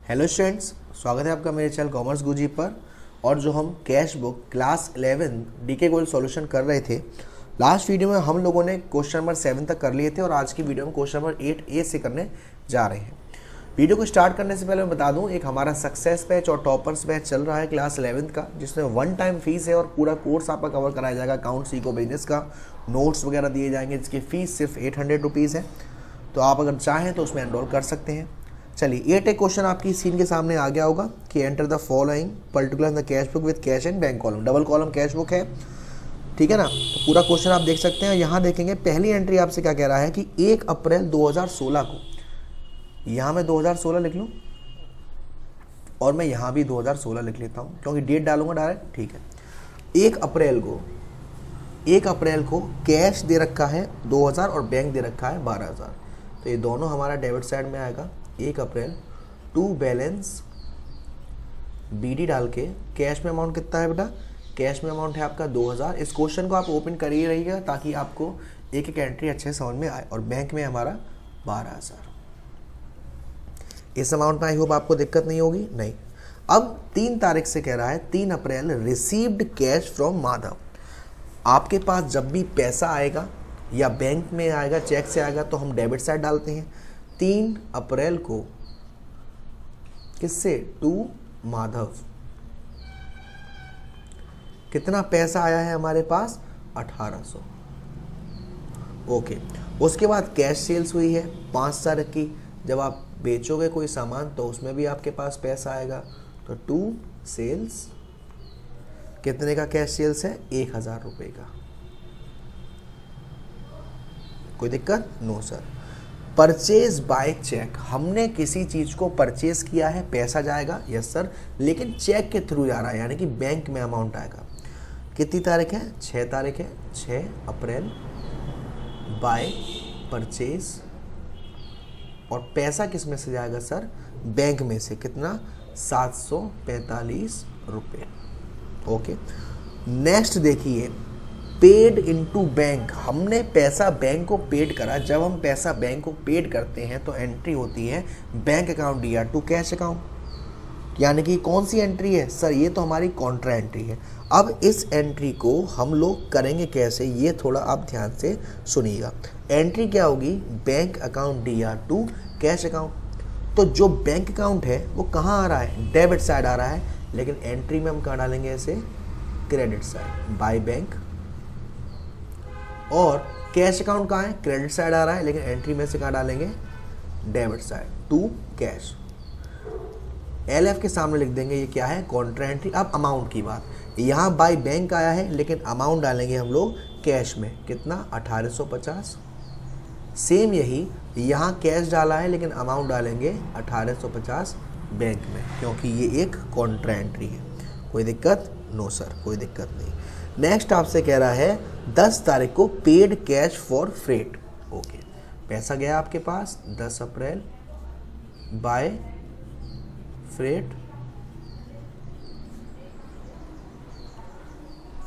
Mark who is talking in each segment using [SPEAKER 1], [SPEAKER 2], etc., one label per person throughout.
[SPEAKER 1] Hello students, स्वागत है आपका मेरे चैनल कॉमर्स गुरुजी पर। और जो हम cash book class 11 DK gold solution कर रहे थे, लास्ट वीडियो में हम लोगों ने क्वेश्चन नंबर 7 तक कर लिए थे और आज की वीडियो में क्वेश्चन नंबर 8A से करने जा रहे हैं। वीडियो को स्टार्ट करने से पहले मैं बता दूं, एक हमारा सक्सेस बैच और टॉपर्स बैच चल रहा है क्लास 11 का, जिसमें 1 टाइम फीस है और पूरा कोर्स आपका कवर कराया जाएगा। अकाउंट सीखो बिजनेस का नोट्स वगैरह दिए जाएंगे, जिसकी फीस सिर्फ 800 रुपीज़ है। तो आप अगर चाहें तो उसमें एनरोल कर सकते हैं। चलिए, 8 क्वेश्चन आपकी स्क्रीन के सामने आ गया होगा कि enter the following particular the cash book with cash and bank column. Double column cash book है, ठीक है ना। तो पूरा क्वेश्चन आप देख सकते हैं। यहाँ देखेंगे पहली एंट्री आपसे क्या कह रहा है कि 1 अप्रैल 2016 को, यहाँ मैं 2016 लिख लूँ और मैं यहाँ भी 2016 लिख लेता हूँ क्योंकि डेट डालूंगा डायरेक्ट, ठीक है। 1 अप्रैल को कैश दे रखा है 2000 और बैंक दे रखा है 12000। तो ये दोनों हमारा डेबिट साइड में आएगा। 1 अप्रैल टू बैलेंस BD डाल के कैश में अमाउंट कितना है बेटा? कैश में अमाउंट है आपका 2000। इस क्वेश्चन को आप ओपन कर ही रहिएगा ताकि आपको एक एक एंट्री अच्छे समझ में आए। और बैंक में हमारा 12000। इस अमाउंट में आई होप आपको दिक्कत नहीं होगी, नहीं। अब 3 तारीख से कह रहा है 3 अप्रैल रिसीव्ड कैश फ्रॉम माधव। आपके पास जब भी पैसा आएगा या बैंक में आएगा, चेक से आएगा, तो हम डेबिट साइड डालते हैं। 3 अप्रैल को किससे? टू माधव। कितना पैसा आया है हमारे पास? 1800। ओके। उसके बाद कैश सेल्स हुई है 5 तारीख की। जब आप बेचोगे कोई सामान तो उसमें भी आपके पास पैसा आएगा। तो टू सेल्स, कितने का कैश सेल्स है? 1000 रुपये का। कोई दिक्कत? No sir. Purchase by cheque, हमने किसी चीज को परचेज किया है, पैसा जाएगा, यस सर, लेकिन चेक के थ्रू जा रहा है, यानी कि बैंक में अमाउंट आएगा। कितनी तारीख है? 6 तारीख है। 6 अप्रैल बाय परचेज। और पैसा किस में से जाएगा सर? बैंक में से। कितना? 745 रुपये। ओके। नेक्स्ट देखिए, पेड इनटू बैंक, हमने पैसा बैंक को पेड करा। जब हम पैसा बैंक को पेड करते हैं तो एंट्री होती है bank account DR to cash account. यानी कि कौन सी एंट्री है सर? ये तो हमारी कॉन्ट्रा एंट्री है। अब इस एंट्री को हम लोग करेंगे कैसे, ये थोड़ा आप ध्यान से सुनिएगा। एंट्री क्या होगी? Bank account DR to cash account. तो जो बैंक अकाउंट है वो कहाँ आ रहा है? डेबिट साइड आ रहा है, लेकिन एंट्री में हम कहाँ डालेंगे? ऐसे क्रेडिट साइड, बाय बैंक। और कैश अकाउंट कहाँ है? क्रेडिट साइड आ रहा है, लेकिन एंट्री में से कहाँ डालेंगे? Debit side, to cash. LF के सामने लिख देंगे ये क्या है? Contra entry. अब अमाउंट की बात, यहाँ बाय बैंक आया है, लेकिन अमाउंट डालेंगे हम लोग कैश में। कितना? 1850। सेम यही यहाँ कैश डाला है, लेकिन अमाउंट डालेंगे 1850 बैंक में, क्योंकि ये एक कॉन्ट्रा एंट्री है। कोई दिक्कत? नो सर, कोई दिक्कत नहीं। नेक्स्ट आपसे कह रहा है 10 तारीख को paid cash for freight. Okay, पैसा गया आपके पास 10 अप्रैल बाय फ्रेट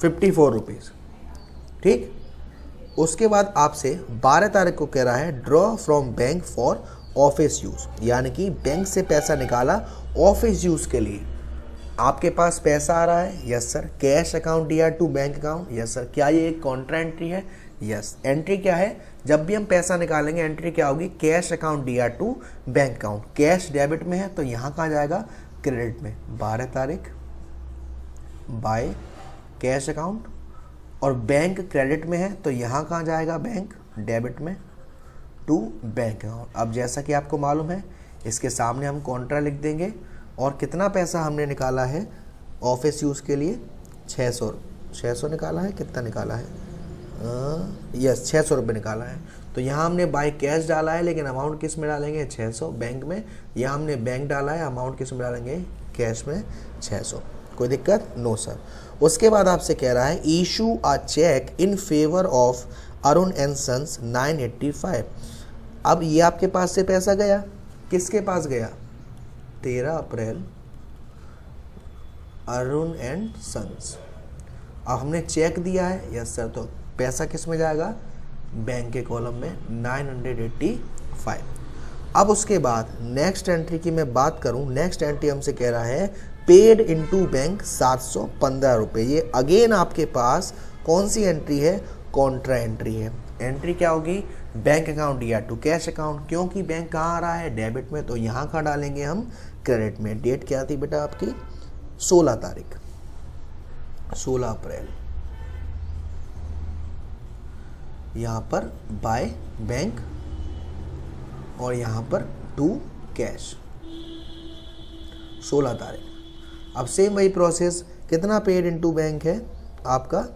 [SPEAKER 1] 54 रुपीज़, ठीक। उसके बाद आपसे 12 तारीख को कह रहा है draw from bank for office use, यानी कि बैंक से पैसा निकाला ऑफिस यूज के लिए। आपके पास पैसा आ रहा है, yes sir. Cash account DR to bank account, yes sir. क्या ये एक कॉन्ट्रा एंट्री है? यस। एंट्री क्या है? जब भी हम पैसा निकालेंगे एंट्री क्या होगी? Cash account DR to bank account. Cash debit में है तो यहाँ कहाँ जाएगा? क्रेडिट में। 12 तारीख बाय कैश अकाउंट। और बैंक क्रेडिट में है तो यहाँ कहाँ जाएगा? बैंक डेबिट में, टू बैंक अकाउंट। अब जैसा कि आपको मालूम है, इसके सामने हम कॉन्ट्रा लिख देंगे। और कितना पैसा हमने निकाला है ऑफिस यूज़ के लिए? 600 निकाला है। कितना निकाला है? यस, 600 रुपये निकाला है। तो यहाँ हमने बाय कैश डाला है, लेकिन अमाउंट किस में डालेंगे? 600 बैंक में। यहाँ हमने बैंक डाला है, अमाउंट किस में डालेंगे? कैश में 600। कोई दिक्कत? No sir. उसके बाद आपसे कह रहा है issue a cheque in favour of Arun and sons 985। अब ये आपके पास से पैसा गया, किसके पास गया? 13 अप्रैल अरुण एंड सन्स। अब हमने चेक दिया है, यस सर। तो पैसा किस में जाएगा? बैंक के कॉलम में 985। अब उसके बाद नेक्स्ट एंट्री की मैं बात करूं, नेक्स्ट एंट्री हमसे कह रहा है पेड इनटू बैंक 715 रुपये। ये अगेन आपके पास कौन सी एंट्री है, कॉन्ट्रा एंट्री है। एंट्री क्या होगी, बैंक अकाउंट या टू कैश अकाउंट, क्योंकि बैंक कहाँ आ रहा है, डेबिट में, तो यहाँ का डालेंगे हम क्रेडिट में। डेट क्या थी बेटा आपकी, 16 तारीख, 16 अप्रैल। यहाँ पर बाय बैंक और यहाँ पर टू कैश, 16 तारीख। अब सेम वही प्रोसेस, कितना पेड इनटू बैंक है आपका,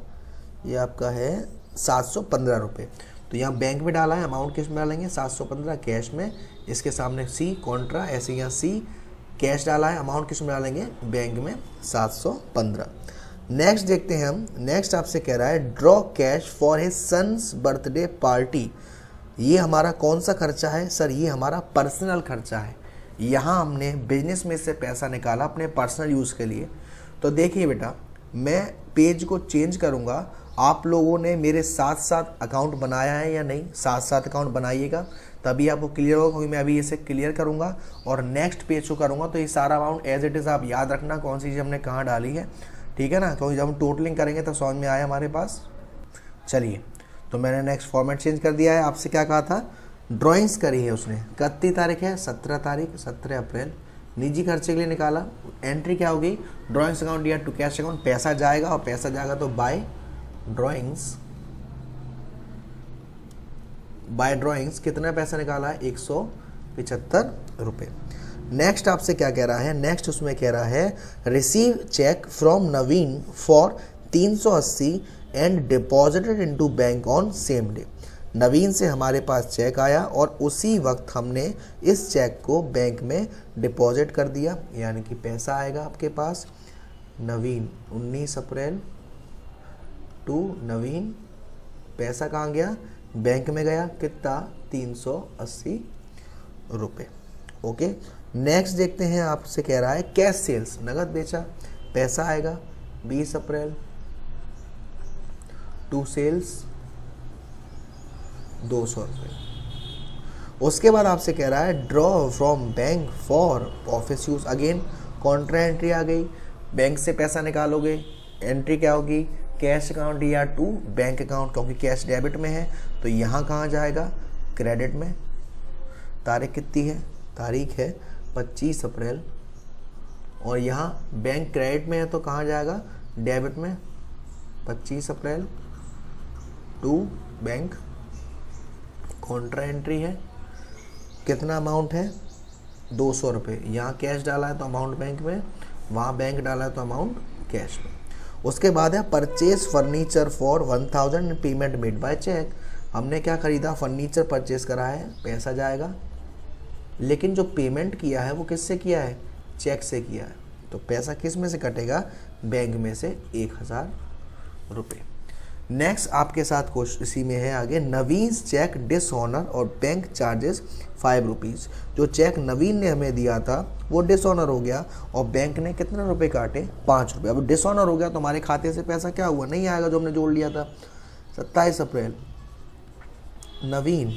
[SPEAKER 1] ये आपका है 715 रुपये। तो यहाँ बैंक में डाला है, अमाउंट किस में डालेंगे, 715 कैश में, इसके सामने सी कॉन्ट्रा, ऐसे यहाँ सी कैश डाला है, अमाउंट किस में डालेंगे, बैंक में 715। नेक्स्ट देखते हैं हम, नेक्स्ट आपसे कह रहा है draw cash for his son's birthday party. ये हमारा कौन सा खर्चा है सर, ये हमारा पर्सनल खर्चा है। यहाँ हमने बिजनेस में से पैसा निकाला अपने पर्सनल यूज़ के लिए। तो देखिए बेटा, मैं पेज को चेंज करूँगा, आप लोगों ने मेरे साथ साथ अकाउंट बनाया है या नहीं, साथ साथ अकाउंट बनाइएगा तभी आपको क्लियर होगा, क्योंकि मैं अभी इसे क्लियर करूँगा और नेक्स्ट पेज को करूँगा। तो ये सारा अमाउंट एज इट इज़ आप याद रखना कौन सी चीज़ हमने कहाँ डाली है, ठीक है ना, क्योंकि जब हम टोटलिंग करेंगे तो समझ में आया हमारे पास। चलिए, तो मैंने नेक्स्ट फॉर्मेट चेंज कर दिया है। आपसे क्या कहा था, ड्राइंग्स करी है उसने, कितनी तारीख है, 17 तारीख, 17 अप्रैल। निजी खर्चे के लिए निकाला, एंट्री क्या होगी, ड्राइंग्स अकाउंट या टू कैश अकाउंट, पैसा जाएगा और पैसा जाएगा तो बाय ड्राइंग्स कितना पैसा निकाला है, 175 रुपये। नेक्स्ट आपसे क्या कह रहा है, नेक्स्ट उसमें कह रहा है receive cheque from Naveen for 380 and deposited into bank on same day. Naveen से हमारे पास चेक आया और उसी वक्त हमने इस चेक को बैंक में डिपॉजिट कर दिया, यानी कि पैसा आएगा आपके पास। नवीन 19 अप्रैल टू नवीन, पैसा कहाँ गया, बैंक में गया, कितना, 380 रुपये। ओके, नेक्स्ट देखते हैं, आपसे कह रहा है कैश सेल्स, नगद बेचा, पैसा आएगा 20 अप्रैल टू सेल्स 200 रुपये। उसके बाद आपसे कह रहा है draw from bank for office use, again contra entry आ गई, बैंक से पैसा निकालोगे, एंट्री क्या होगी, कैश अकाउंट या टू बैंक अकाउंट, क्योंकि कैश डेबिट में है तो यहाँ कहाँ जाएगा, क्रेडिट में। तारीख कितनी है, तारीख है 25 अप्रैल और यहाँ बैंक क्रेडिट में है तो कहाँ जाएगा, डेबिट में, 25 अप्रैल टू बैंक। कॉन्ट्रा एंट्री है, कितना अमाउंट है, 200 रुपये। यहाँ कैश डाला है तो अमाउंट बैंक में, वहाँ बैंक डाला है तो अमाउंट कैश में। उसके बाद है purchase furniture for 1000 payment made by cheque. हमने क्या खरीदा, फर्नीचर परचेज करा है, पैसा जाएगा, लेकिन जो पेमेंट किया है वो किससे किया है, चेक से किया है, तो पैसा किस में से कटेगा, बैंक में से 1000 रुपये। नेक्स्ट आपके साथ क्वेश्चन इसी में है आगे, नवीन चेक डिसऑनर और बैंक चार्जेस 5 रुपीज़। जो चेक नवीन ने हमें दिया था वो डिसऑनर हो गया और बैंक ने कितने रुपए काटे, 5 रुपये। अब डिसऑनर हो गया तो हमारे खाते से पैसा क्या हुआ, नहीं आएगा जो हमने जोड़ लिया था। 27 अप्रैल नवीन,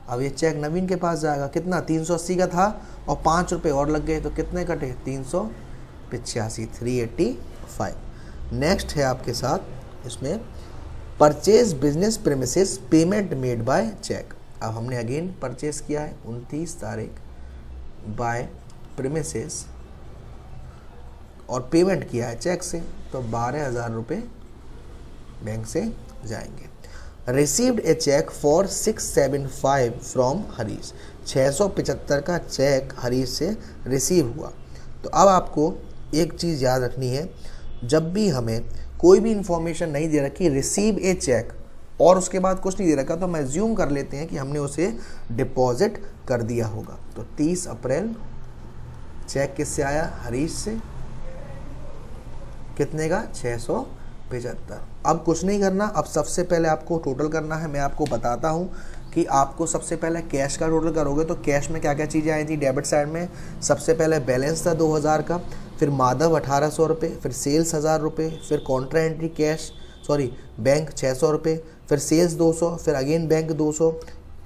[SPEAKER 1] अब ये चेक नवीन के पास जाएगा, कितना, 380 का था और 5 रुपये और लग गए तो कितने कटे, 385, 385। नेक्स्ट है आपके साथ इसमें purchase business premises payment made by cheque. अब हमने अगेन परचेज किया है 29 तारीख बाय प्रेमिसेस और पेमेंट किया है चेक से, तो 12,000 रुपये बैंक से जाएंगे। Received a cheque for 675 from Harish, 675 का चेक हरीश से रिसीव हुआ। तो अब आपको एक चीज़ याद रखनी है, जब भी हमें कोई भी इंफॉर्मेशन नहीं दे रखी, रिसीव ए चेक और उसके बाद कुछ नहीं दे रखा, तो मैं ज्यूम कर लेते हैं कि हमने उसे डिपॉजिट कर दिया होगा। तो 30 अप्रैल चेक किससे आया, हरीश से, कितने का, 675। अब कुछ नहीं करना, अब सबसे पहले आपको टोटल करना है। मैं आपको बताता हूँ कि आपको सबसे पहले कैश का टोटल करोगे तो कैश में क्या क्या चीज़ें आई थी। डेबिट साइड में सबसे पहले बैलेंस था 2000 का, फिर माधव 1800 रुपये, फिर सेल्स 1000 रुपये, फिर कॉन्ट्रा एंट्री बैंक 600 रुपये, फिर सेल्स 200, फिर अगेन बैंक 200,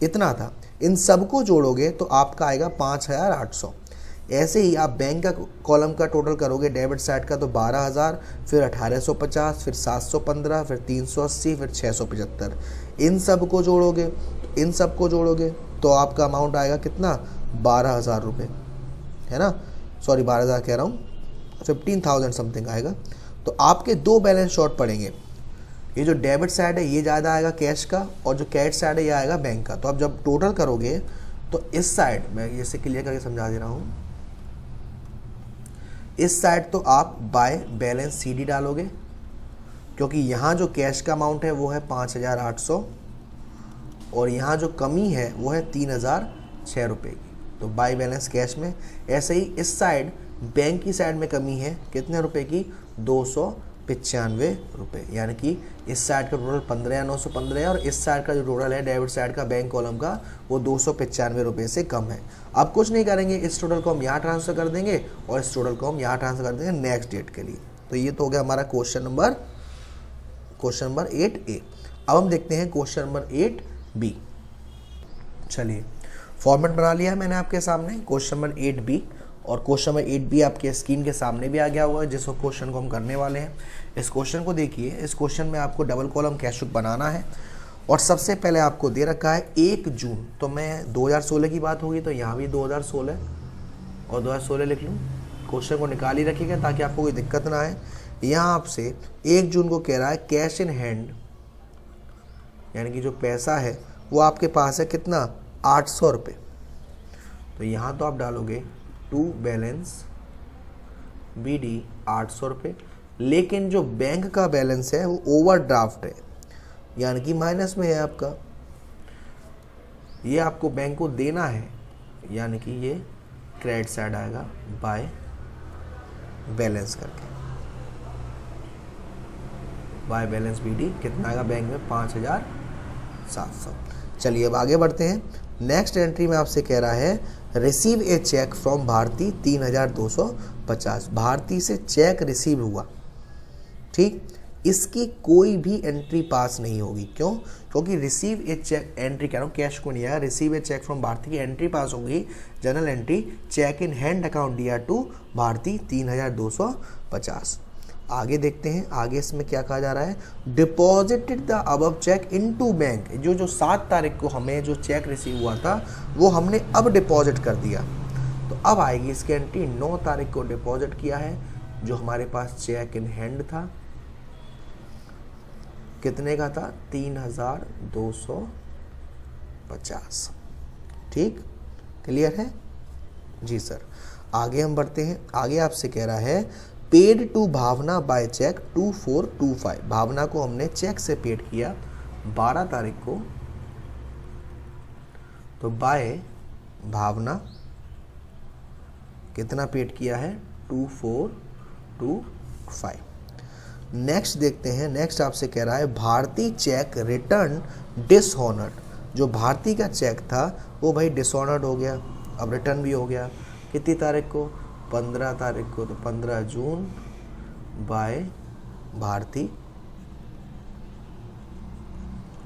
[SPEAKER 1] इतना था। इन सबको जोड़ोगे तो आपका आएगा 5,800। ऐसे ही आप बैंक का कॉलम का टोटल करोगे डेबिट साइड का तो 12,000, फिर 1,850, फिर 715, फिर 380, फिर 675। इन सबको जोड़ोगे तो आपका अमाउंट आएगा कितना, 12,000 रुपये, है ना, सॉरी 12,000 कह रहा हूँ, 15,000 समथिंग आएगा। तो आपके दो बैलेंस शॉर्ट पड़ेंगे, ये जो डेबिट साइड है ये ज़्यादा आएगा कैश का, और जो क्रेडिट साइड है ये आएगा बैंक का। तो आप जब टोटल करोगे तो इस साइड, मैं इसे क्लियर करके समझा दे रहा हूँ, इस साइड तो आप बाय बैलेंस सीडी डालोगे, क्योंकि यहाँ जो कैश का अमाउंट है वो है 5,800 और यहाँ जो कमी है वो है 3,006 रुपये की, तो बाय बैलेंस कैश में। ऐसे ही इस साइड बैंक की साइड में कमी है कितने रुपए की, 295 रुपये, यानी कि इस साइड का टोटल 15,915 है और इस साइड का जो टोटल है डेबिट साइड का बैंक कॉलम का वो 295 रुपये से कम है। अब कुछ नहीं करेंगे, इस टोटल को हम यहाँ ट्रांसफ़र कर देंगे और इस टोटल को हम यहाँ ट्रांसफ़र कर देंगे नेक्स्ट डेट के लिए। तो ये तो हो गया हमारा क्वेश्चन नंबर 8A। अब हम देखते हैं क्वेश्चन नंबर 8B। चलिए फॉर्मेट बना लिया है मैंने आपके सामने क्वेश्चन नंबर 8B, और क्वेश्चन नंबर 8B आपके स्क्रीन के सामने भी आ गया हुआ है, जिसको क्वेश्चन को हम करने वाले हैं। इस क्वेश्चन को देखिए, इस क्वेश्चन में आपको डबल कॉलम कैश बुक बनाना है और सबसे पहले आपको दे रखा है 1 जून, तो मैं 2016 की बात होगी तो यहाँ भी 2016 और 2016 लिख लूँ। क्वेश्चन को निकाल ही रखिएगा ताकि आपको कोई दिक्कत ना आए। यहाँ आपसे 1 जून को कह रहा है कैश इन हैंड, यानी कि जो पैसा है वो आपके पास है कितना, 800 रुपये। तो यहाँ तो आप डालोगे टू बैलेंस BD 800 रुपये, लेकिन जो बैंक का बैलेंस है वो ओवरड्राफ्ट है, यानी कि माइनस में है आपका, ये आपको बैंक को देना है, यानी कि ये क्रेडिट साइड आएगा बाय बैलेंस करके। बाय बैलेंस BD कितना आएगा बैंक में, 5,700। चलिए अब आगे बढ़ते हैं। नेक्स्ट एंट्री में आपसे कह रहा है receive a cheque from Bharti 3,250। Bharti से चेक रिसीव हुआ, ठीक, इसकी कोई भी एंट्री पास नहीं होगी। क्यों? क्योंकि रिसीव ए चेक एंट्री कह रहा हूँ, कैश को नहीं आया, receive a cheque from Bharti की एंट्री पास होगी, general entry cheque in hand account दिया टू भारती 3,250। आगे देखते हैं, आगे इसमें क्या कहा जा रहा है, deposited the above cheque into bank. जो 7 तारीख को हमें जो चेक रिसीव हुआ था वो हमने अब डिपॉजिट कर दिया, तो अब आएगी इसकी एंट्री 9 तारीख को डिपॉजिट किया है, जो हमारे पास चेक इन हैंड था, कितने का था, 3,250। ठीक, क्लियर है जी सर। आगे हम बढ़ते हैं, आगे आपसे कह रहा है paid to Bhavna by cheque 2425। Bhavna को हमने चेक से पेड किया 12 तारीख को, तो बाय भावना कितना पेड किया है, 2425। नेक्स्ट देखते हैं, नेक्स्ट आपसे कह रहा है भारती चेक रिटर्न डिसऑनर्ड। जो भारती का चेक था वो भाई डिसऑनर्ड हो गया, अब रिटर्न भी हो गया, कितनी तारीख को, 15 तारीख को, तो 15 जून बाय भारती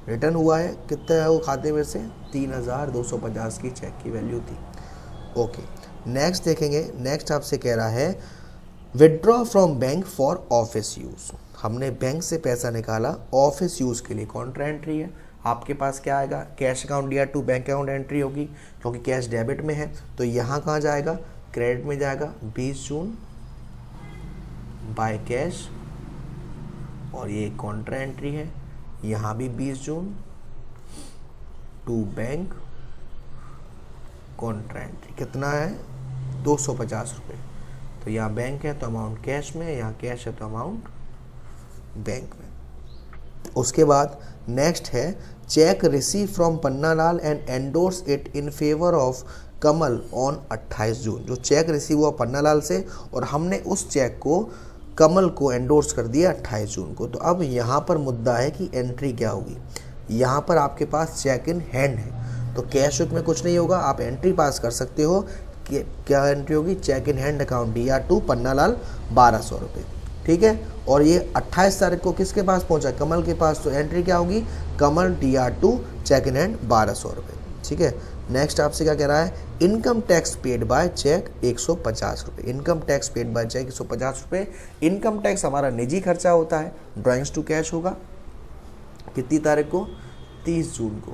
[SPEAKER 1] रिटर्न हुआ है। कितना है वो खाते में से, 3,250 की चेक की वैल्यू थी। ओके, नेक्स्ट देखेंगे, नेक्स्ट आपसे कह रहा है withdraw from bank for office use. हमने बैंक से पैसा निकाला ऑफिस यूज के लिए, कॉन्ट्रा एंट्री है। आपके पास क्या आएगा, कैश अकाउंट दिया टू बैंक अकाउंट एंट्री होगी, क्योंकि कैश डेबिट में है, तो यहाँ कहाँ जाएगा, क्रेडिट में जाएगा, 20 जून बाय कैश, और ये कॉन्ट्रा एंट्री है, यहाँ भी 20 जून टू बैंक कॉन्ट्रा एंट्री, कितना है, 250 रुपये। तो यहाँ बैंक है तो अमाउंट कैश में, यहाँ कैश है तो अमाउंट बैंक में। उसके बाद नेक्स्ट है check receive from Pannalal and endorse it in favour of Kamal on 28 जून। जो चेक रिसीव हुआ पन्नालाल से और हमने उस चेक को कमल को एंडोर्स कर दिया 28 जून को। तो अब यहाँ पर मुद्दा है कि एंट्री क्या होगी। यहाँ पर आपके पास चेक इन हैंड है, तो कैश बुक में कुछ नहीं होगा, आप एंट्री पास कर सकते हो कि क्या एंट्री होगी, चेक इन हैंड अकाउंट दिया टू पन्नालाल 1,200 रुपये। ठीक है, और ये 28 तारीख को किसके पास पहुंचा, कमल के पास, तो एंट्री क्या होगी, Kamal DR to cheque in hand 1,200 रुपये। ठीक है। नेक्स्ट आपसे क्या कह रहा है, income tax paid by cheque 150 रुपये। Income tax paid by cheque 150 रुपये। इनकम टैक्स हमारा निजी खर्चा होता है। ड्राइंग्स टू कैश होगा कितनी तारीख को, 30 जून को।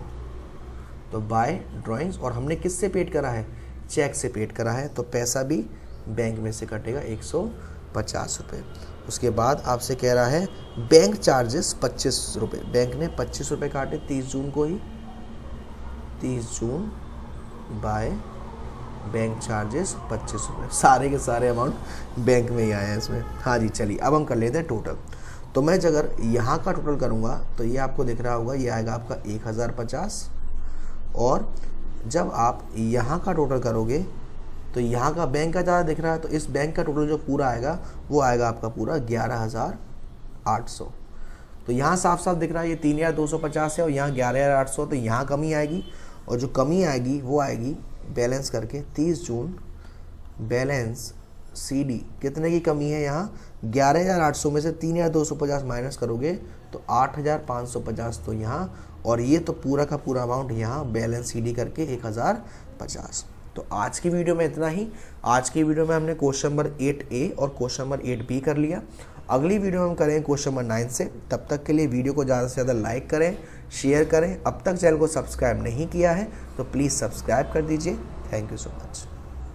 [SPEAKER 1] तो बाय ड्राइंग्स, और हमने किससे पेड करा है, चेक से पेड करा है, तो पैसा भी बैंक में से कटेगा 150 रुपये। उसके बाद आपसे कह रहा है बैंक चार्जेस 25 रुपये। बैंक ने 25 रुपये काटे 30 जून को ही, 30 जून बाय बैंक चार्जेस 25 रुपये। सारे के सारे अमाउंट बैंक में ही आए हैं इसमें। हाँ जी, चलिए अब हम कर लेते हैं टोटल। तो मैं अगर यहाँ का टोटल करूँगा तो ये आपको दिख रहा होगा, ये आएगा आपका 1050। और जब आप यहाँ का टोटल करोगे तो यहाँ का बैंक का ज़्यादा दिख रहा है, तो इस बैंक का टोटल जो पूरा आएगा वो आएगा आपका पूरा 11,800। तो यहाँ साफ साफ दिख रहा है ये 3,250 है और यहाँ 11,800, तो यहाँ कमी आएगी। और जो कमी आएगी वो आएगी बैलेंस करके 30 जून बैलेंस CD कितने की कमी है, यहाँ 11,800 में से 3,250 माइनस करोगे तो 8,550 तो यहाँ, और ये तो पूरा का पूरा अमाउंट यहाँ बैलेंस CD करके 1,050। तो आज की वीडियो में इतना ही। आज की वीडियो में हमने क्वेश्चन नंबर 8A और क्वेश्चन नंबर 8B कर लिया। अगली वीडियो में हम करेंगे क्वेश्चन नंबर 9 से। तब तक के लिए वीडियो को ज़्यादा से ज़्यादा लाइक करें, शेयर करें। अब तक चैनल को सब्सक्राइब नहीं किया है तो प्लीज़ सब्सक्राइब कर दीजिए। Thank you so much.